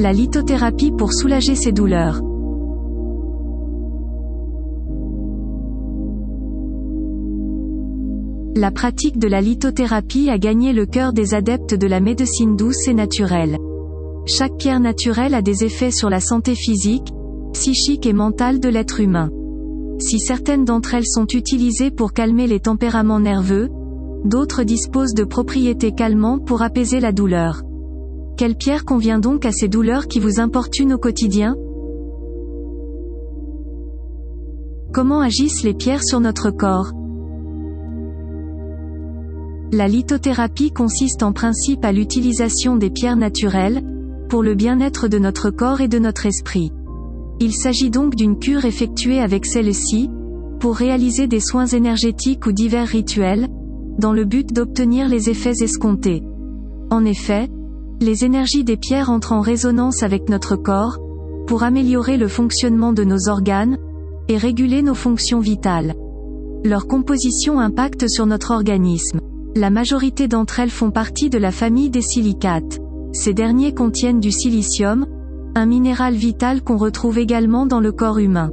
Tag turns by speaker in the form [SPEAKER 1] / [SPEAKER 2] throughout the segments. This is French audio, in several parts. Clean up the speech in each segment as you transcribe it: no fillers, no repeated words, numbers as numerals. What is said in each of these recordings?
[SPEAKER 1] La lithothérapie pour soulager ces douleurs. La pratique de la lithothérapie a gagné le cœur des adeptes de la médecine douce et naturelle. Chaque pierre naturelle a des effets sur la santé physique, psychique et mentale de l'être humain. Si certaines d'entre elles sont utilisées pour calmer les tempéraments nerveux, d'autres disposent de propriétés calmantes pour apaiser la douleur. Quelle pierre convient donc à ces douleurs qui vous importunent au quotidien? Comment agissent les pierres sur notre corps? La lithothérapie consiste en principe à l'utilisation des pierres naturelles, pour le bien-être de notre corps et de notre esprit. Il s'agit donc d'une cure effectuée avec celle-ci, pour réaliser des soins énergétiques ou divers rituels, dans le but d'obtenir les effets escomptés. En effet, les énergies des pierres entrent en résonance avec notre corps, pour améliorer le fonctionnement de nos organes, et réguler nos fonctions vitales. Leur composition impacte sur notre organisme. La majorité d'entre elles font partie de la famille des silicates. Ces derniers contiennent du silicium, un minéral vital qu'on retrouve également dans le corps humain.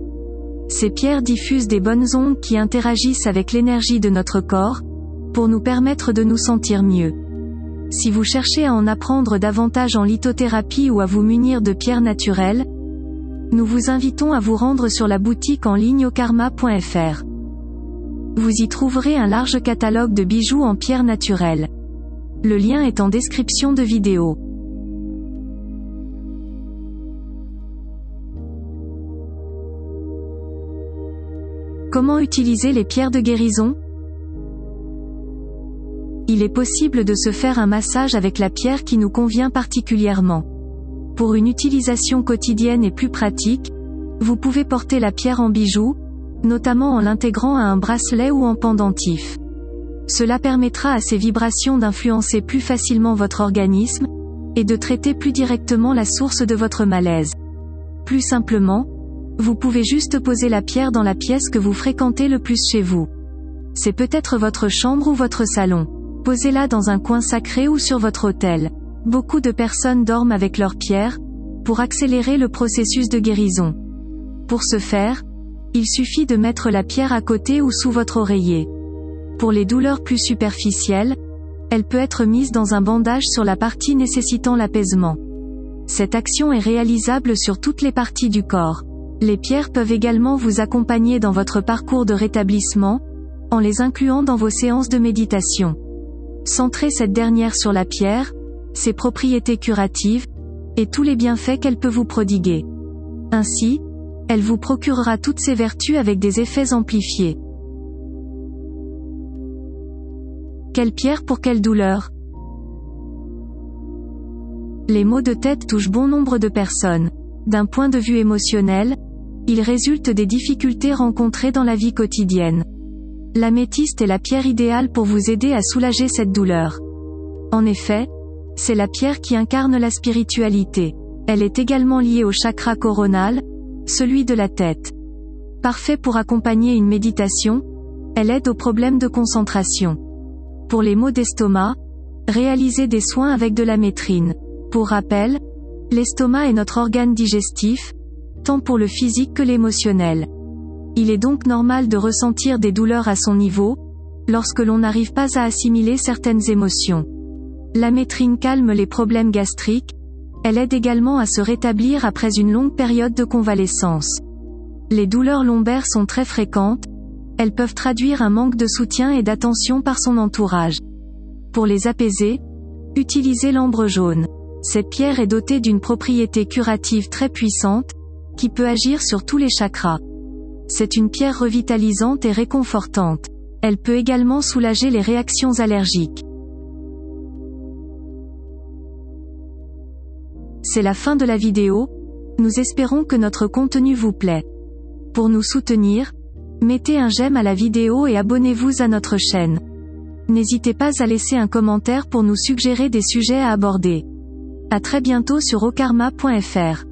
[SPEAKER 1] Ces pierres diffusent des bonnes ondes qui interagissent avec l'énergie de notre corps, pour nous permettre de nous sentir mieux. Si vous cherchez à en apprendre davantage en lithothérapie ou à vous munir de pierres naturelles, nous vous invitons à vous rendre sur la boutique en ligne okarma.fr. Vous y trouverez un large catalogue de bijoux en pierres naturelles. Le lien est en description de vidéo. Comment utiliser les pierres de guérison? Il est possible de se faire un massage avec la pierre qui nous convient particulièrement. Pour une utilisation quotidienne et plus pratique, vous pouvez porter la pierre en bijou, notamment en l'intégrant à un bracelet ou en pendentif. Cela permettra à ces vibrations d'influencer plus facilement votre organisme, et de traiter plus directement la source de votre malaise. Plus simplement, vous pouvez juste poser la pierre dans la pièce que vous fréquentez le plus chez vous. C'est peut-être votre chambre ou votre salon. Posez-la dans un coin sacré ou sur votre autel. Beaucoup de personnes dorment avec leurs pierres, pour accélérer le processus de guérison. Pour ce faire, il suffit de mettre la pierre à côté ou sous votre oreiller. Pour les douleurs plus superficielles, elle peut être mise dans un bandage sur la partie nécessitant l'apaisement. Cette action est réalisable sur toutes les parties du corps. Les pierres peuvent également vous accompagner dans votre parcours de rétablissement, en les incluant dans vos séances de méditation. Centrez cette dernière sur la pierre, ses propriétés curatives, et tous les bienfaits qu'elle peut vous prodiguer. Ainsi, elle vous procurera toutes ses vertus avec des effets amplifiés. Quelle pierre pour quelle douleur? Les maux de tête touchent bon nombre de personnes. D'un point de vue émotionnel, il résulte des difficultés rencontrées dans la vie quotidienne. L'améthyste est la pierre idéale pour vous aider à soulager cette douleur. En effet, c'est la pierre qui incarne la spiritualité. Elle est également liée au chakra coronal, celui de la tête. Parfait pour accompagner une méditation, elle aide aux problèmes de concentration. Pour les maux d'estomac, réalisez des soins avec de la métrine. Pour rappel, l'estomac est notre organe digestif, tant pour le physique que l'émotionnel. Il est donc normal de ressentir des douleurs à son niveau, lorsque l'on n'arrive pas à assimiler certaines émotions. La métrine calme les problèmes gastriques, elle aide également à se rétablir après une longue période de convalescence. Les douleurs lombaires sont très fréquentes, elles peuvent traduire un manque de soutien et d'attention par son entourage. Pour les apaiser, utilisez l'ambre jaune. Cette pierre est dotée d'une propriété curative très puissante, qui peut agir sur tous les chakras. C'est une pierre revitalisante et réconfortante. Elle peut également soulager les réactions allergiques. C'est la fin de la vidéo, nous espérons que notre contenu vous plaît. Pour nous soutenir, mettez un j'aime à la vidéo et abonnez-vous à notre chaîne. N'hésitez pas à laisser un commentaire pour nous suggérer des sujets à aborder. À très bientôt sur okarma.fr.